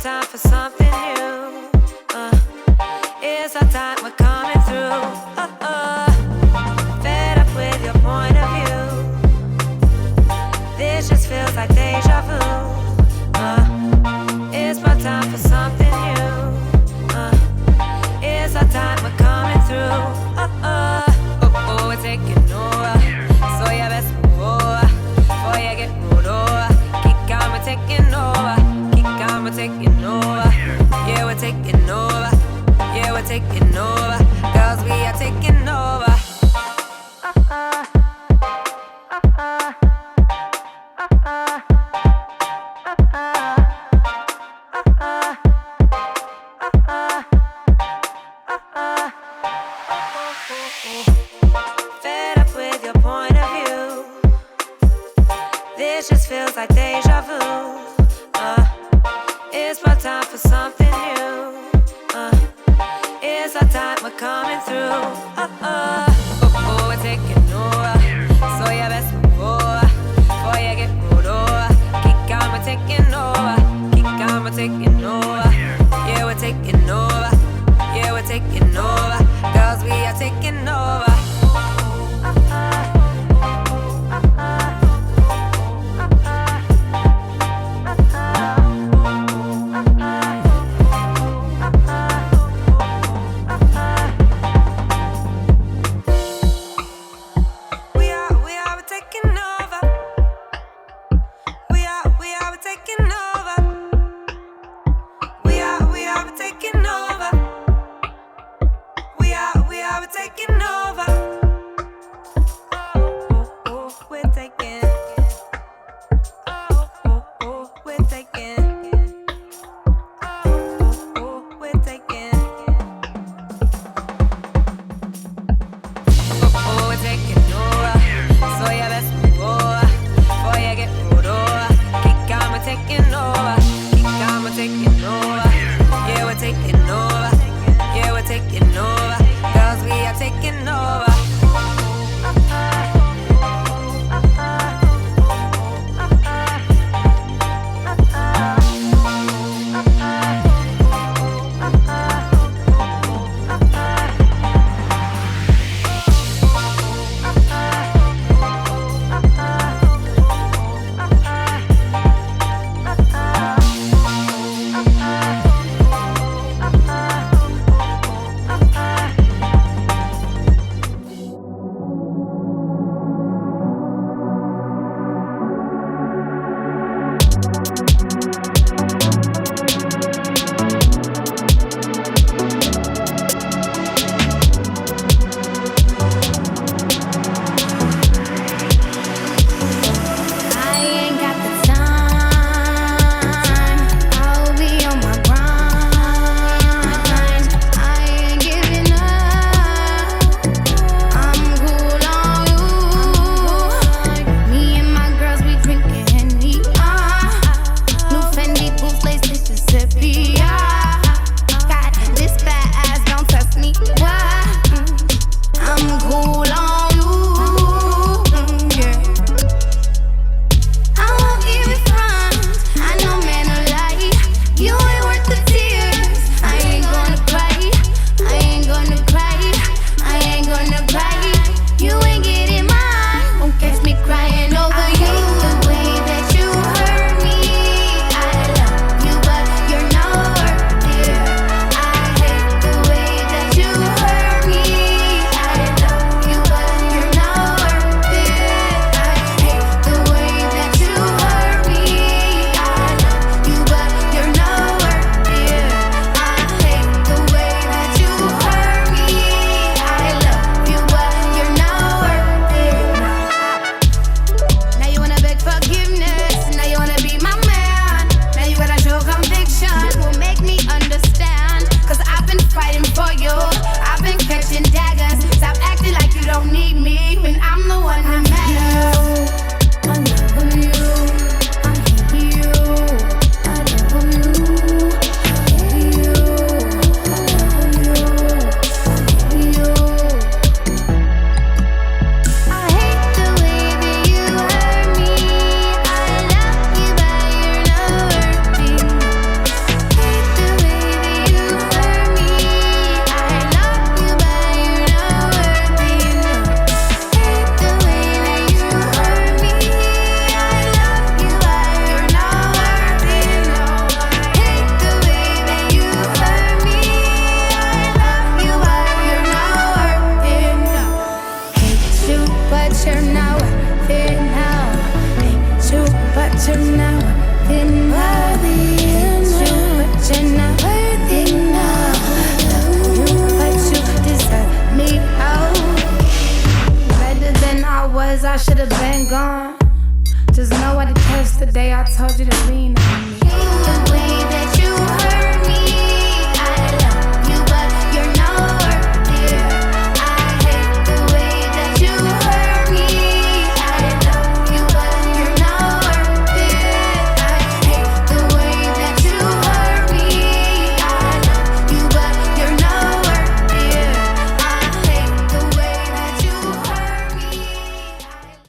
time for something new. It's our time, we're coming through. Fed up with your point of view. This just feels like deja vu. It's my time for something new. It's our time, we're coming through. We're taking over. So you best move over before you get pulled over. Kick on, we're taking over. Kick on, we're taking over. Yeah, we're taking over. Yeah, we're taking over. Girls, we are taking over. Fed up with your point of view. This just feels like deja vu. It's my time for something new. It's our time, we're coming through. We're taking over. So you best move over before you get pulled over. Kick on, we're taking over. Kick on, we're taking over. Yeah, we're taking over. Yeah, we're taking over. Girls, we are taking over. should've been gone. Just know I detest the day I told you to lean on me.